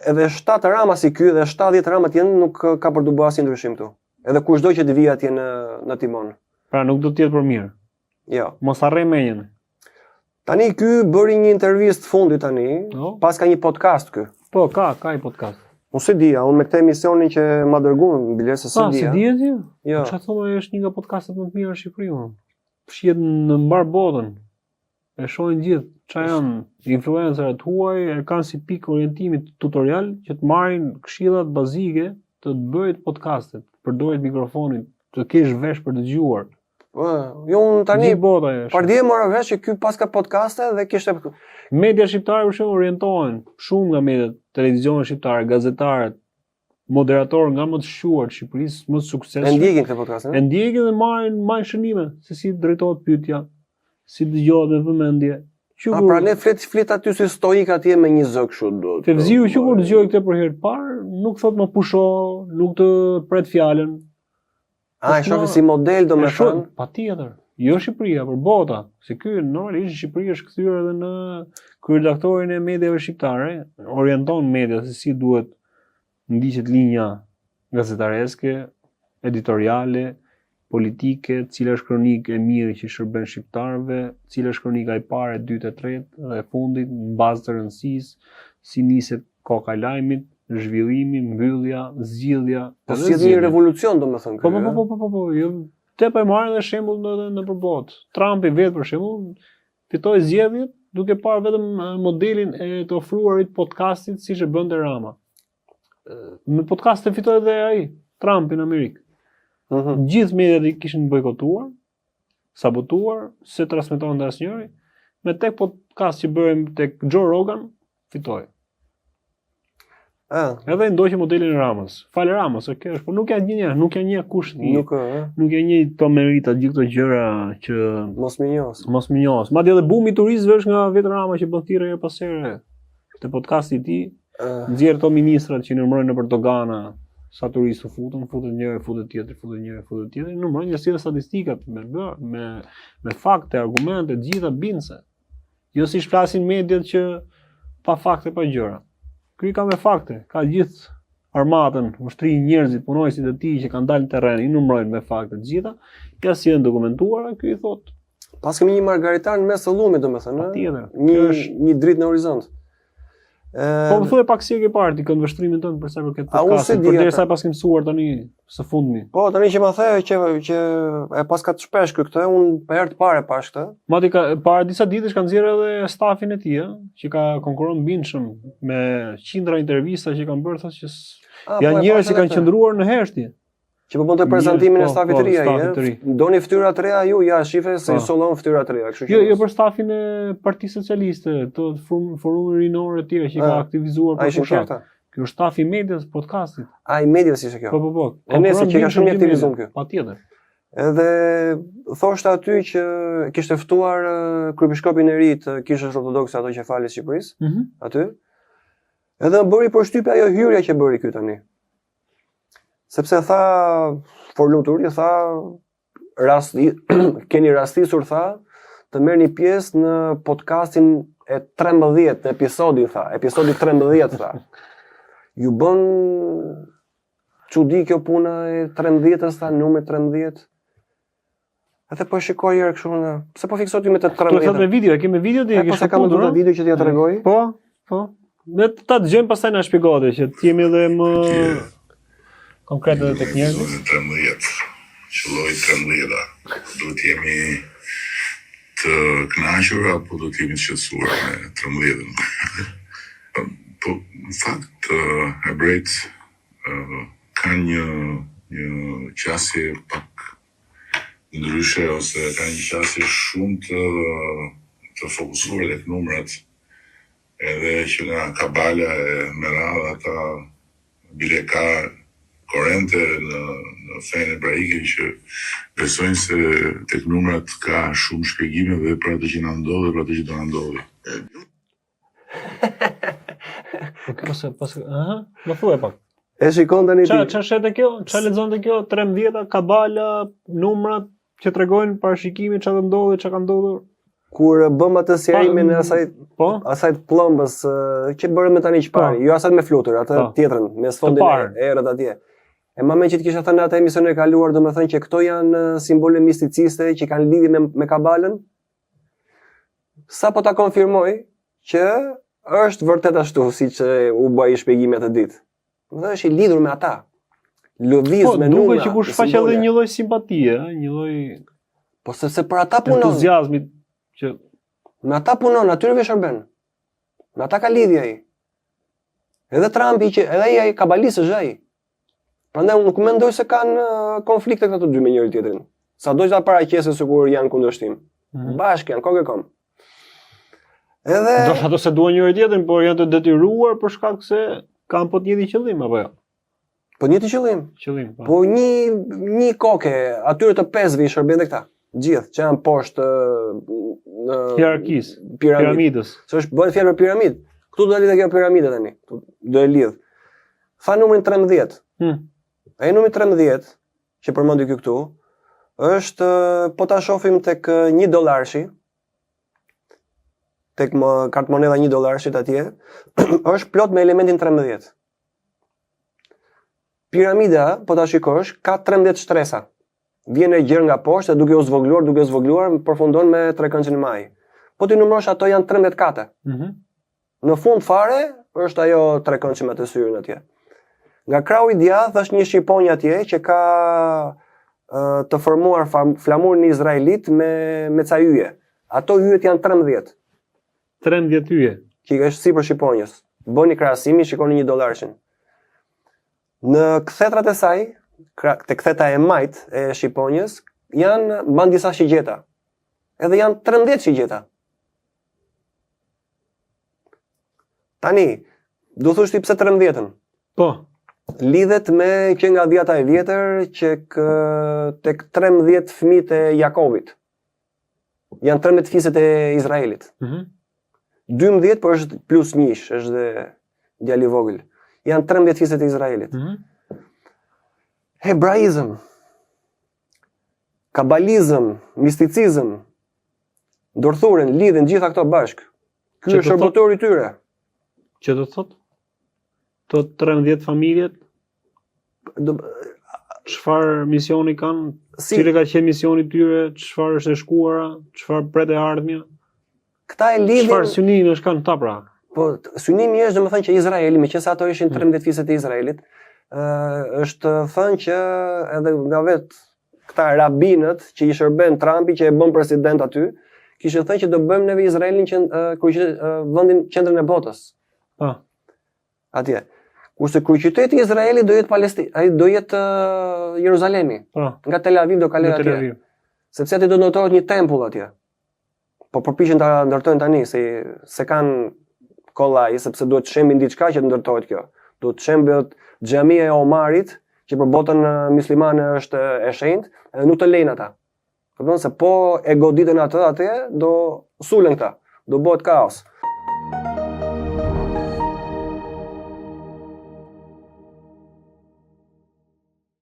Edhe 7 Rama si ky dhe 70 Rama tjenë nuk ka për të bërë asnjë ndryshim këtu. Edhe kushdo që të vijë atje në timon. Pra nuk do të jetë për mirë. Jo. Mos harrej menjen. Tani ky bëri një intervistë fundi tani, pas ka një podcast ky. Po, ka një podcast. Unë se dia, unë me këtë emisionin që ma dërguan bilet se dia. Se dia ti? Jo. Çfarë thonë është një nga podcastet më të mira në Shqipëri. Shihet në mbar botën. E shohin gjithë çfarë janë influencerët huaj, e kanë si pikë orientimi tutorial që të marrin këshillat bazike të bëjt podcastet, përdoret mikrofonin, të kesh vesh për dëgjuar. Jo, unë tani pardje mora vesh që ky paska podcaste dhe kishte media shqiptare për shembull orientohen shumë nga mediat, televizion shqiptare, gazetarët, moderatorë nga më të shquar të Shqipërisë, më të suksesshëm. E ndjekin këtë podcast, E ndjekin dhe marrin shënime se si drejtohet pyetja, si dëgohet me vëmendje. Pra ne flet aty si stoik atje me një zë kështu do. Tevziu që kur dëgjoj këtë për herë të parë, nuk thot më pusho, nuk të pret fjalën. E shoh si model domethënë. Patjetër. Jo Shqipëria, por bota. Se ky normalisht Shqipëria është kthyer edhe në kryeredaktorin e mediave shqiptare, orienton media se si duhet ndiqet linja gazetareske, editoriale, politike, cila është kronikë e mirë që shërben shqiptarëve, cila është kronika e parë, e dytë, e tretë dhe e fundit në bazë të rëndësisë, si niset koka e lajmit, zhvillimi, mbyllja, zgjidhja. Po si një revolucion domethënë. Po. Jo, te po e marrin edhe shembull në përbot. Trumpi vetë për shembull fitoi zgjedhjet duke parë vetëm modelin e të ofruarit podcastit siç e bënte Rama. Me podcast e fitoi edhe ai, Trumpi në Amerikë. Gjithë mediat i kishin bojkotuar, sabotuar, se transmetonte asnjëri, me tek podcast që bëhem tek Joe Rogan, fitoi. Edhe ndoqi modelin e Ramës. Falë Ramës, okay, por nuk janë një kush. Nuk janë një to merita gjithë këto gjëra që mos më njohës. Madje edhe bumi i turistëve është nga vetë Rama që bën thirrje her pas here. Te podcasti i tij nxjerr to ministrat që numërojnë nëpër dogana sa turistë futet njëri, futet tjetri, numërojnë një sillë statistikat me fakte, argumente, gjitha bindse. Jo si flasin mediat që pa fakte pa gjëra. Ky ka me fakte, ka gjithë armatën, ushtri njerëzit, punojësit e tij që kanë dalë në terren, i numërojnë me fakte të gjitha, ja si janë dokumentuara, ky i thotë. Pas kemi një margaritar në mes të llumit, domethënë, një dritë në horizont. Po më thuaj pak si e ke parë ti këndvështrimin tënd për sa për këtë podcast, përderisa pas ke mësuar tani së fundmi. Po tani që më the që e paska të shpesh këtë, unë për herë të parë pash këtë. Madje para disa ditësh kanë nxjerrë edhe stafin e tij, që ka konkuron mbinshëm me qindra intervista që kanë bërë, thotë që janë njerëz që kanë qëndruar në heshtje. Që po bënte prezantimin e stafit të ri, doni fytyra të reja ju, ja shife se i sollon fytyra të reja, kështu që. Jo për stafin e Partisë Socialiste, të forumin rinor e tjerë që ka aktivizuar për fushat. Ky është stafi i medias podcastit. I medias ishte kjo. Po. E nëse që ka shumë aktivizuar ky. Patjetër. Edhe thoshte aty që kishte ftuar kryebiskopin e ri të Kishës Ortodokse ato që falis Shqipërisë, aty. Edhe bëri përshtypje ajo hyrja që bëri ky tani. Sepse tha, forluturi, tha, keni rastisur, tha, të merrni pjesë në podcastin e 13, në episodi 13, tha. Ju bën çudi kjo puna e 13-s, tha, numri 13. Atë po shikoj herë kështu në, pse po fiksoj ti me të 13? Po me video, e ke me video ti, e ke shkuar kam dhënë video që t'ja tregoj? Po. Ne ta dëgjojmë pastaj na shpjegoje që të jemi edhe më konkrete tek njerëzit. 13, qelloi 13. Duhet jemi të kënaqur apo do të jemi të shqetësuar me 13-ën? Po, në fakt, hebrejt kanë një qasje pak ndryshe ose kanë një qasje shumë të fokusuar tek numrat, edhe që nga kabala e merada ata bile ka korrente në fenë hebraike që besojnë se tek numrat ka shumë shpjegime dhe për atë që na ndodhi, për atë që do na ndodhi. Më thuaj pak. E shikon tani ti. Çfarë shet kjo? Çfarë lexonte kjo? 13 kabala, numrat që tregojnë parashikimin çfarë do ndodhi, çka ka ndodhur. kur bëm atë sjerimin e Po? asaj plombës që bërë me tani çpari, jo asaj me flutur, atë tjetrën me sfondin e errët atje. E më që të kisha thënë atë emision e kaluar, domethënë që këto janë simbole misticiste që kanë lidhje me kabalën. Sa po ta konfirmoj që është vërtet ashtu siç u bë ai shpjegimi atë ditë. Dhe është i lidhur me ata. Lëviz me numra. Duke që kush shfaq edhe një lloj simpatie, një lloj po sepse për ata punon. Entuziazmit që me ata punon, atyre shërben. Me ata ka lidhje ai. Edhe Trumpi që edhe ai kabalist është ai. Prandaj unë nuk mendoj se kanë konflikte këto dy me njëri tjetrin. Sado që ta paraqesë sikur janë kundërshtim. Bashkë janë kokë kom. Edhe do ato se duan njëri tjetrin, por janë të detyruar për shkak se kanë po të njëjtin qëllim apo jo? Po njëti qëllim. Qëllim, po. Po një koke, atyre të pesëve i shërben dhe këta. Gjithë që janë poshtë hierarkisë, piramidës. Se është bëhet fjalë për piramidë. Ktu do lidhet kjo piramidë tani. Do e lidh. Tha numrin 13. Ai numri 13 që përmendi këtu është po ta shohim tek $1, tek kartë monedha $1 atje, është plot me elementin 13. Piramida, po ta shikosh, ka 13 shtresa. Vjen e gjerë nga poshtë dhe duke u zvogluar, përfundon me trekëndshën e maj. Po ti numërosh ato janë 13 kate. Në fund fare është ajo trekëndshë me të syrin atje. Nga krahu i djathtë është një shqiponjë atje që ka të formuar flamurin e Izraelit me ca yje. Ato yjet janë 13. 13 yje. Që është sipër shqiponjës. Bëni krahasimi, shikoni $1. Në kthetrat e saj, te ktheta e majt e shqiponjës, mban disa shigjeta. Edhe janë 13 shigjeta. Tani, do thosh ti pse 13-ën? Po. Lidhet me që nga dhjata e vjetër që tek 13 fëmijët e Jakovit. Janë 13 fiset e Izraelit. 12 por është plus 1, është dhe djali i vogël. Janë 13 fiset e Izraelit. Hebraizëm, kabalizëm, misticizëm, ndorthuren, lidhen gjitha këto bashk. Ky është shërbëtori i tyre. Që do të thotë? Të 13 familjet? Çfarë misioni kanë? Cili ka qenë misioni i tyre? Çfarë është e shkuara? Çfarë pret e ardhmja? Këta e lidhin. Çfarë synimi është kanë ta pra? Po synimi është domethënë që Izraeli, meqense ato ishin 13 fiset e Izraelit, është thënë që edhe nga vetë këta rabinët që i shërben Trumpi që e bën president aty, kishin thënë që do bëjmë neve Izraelin vendin qendrën e botës. Atje. Kurse kryeqyteti i Izraelit do jetë Palestinë, ai do jetë Jeruzalemi. Nga Tel Aviv do kalojë atje. Sepse aty do ndërtohet një tempull atje. Po përpiqen ta ndërtojnë tani se kanë kollaj, sepse duhet të shembin diçka që të ndërtohet kjo. Duhet të shembet xhamia e Omarit, që për botën muslimane është e shenjtë, edhe nuk të lejnë ata. Kupton se po e goditën atë atje, do sulen këta, do bëhet kaos.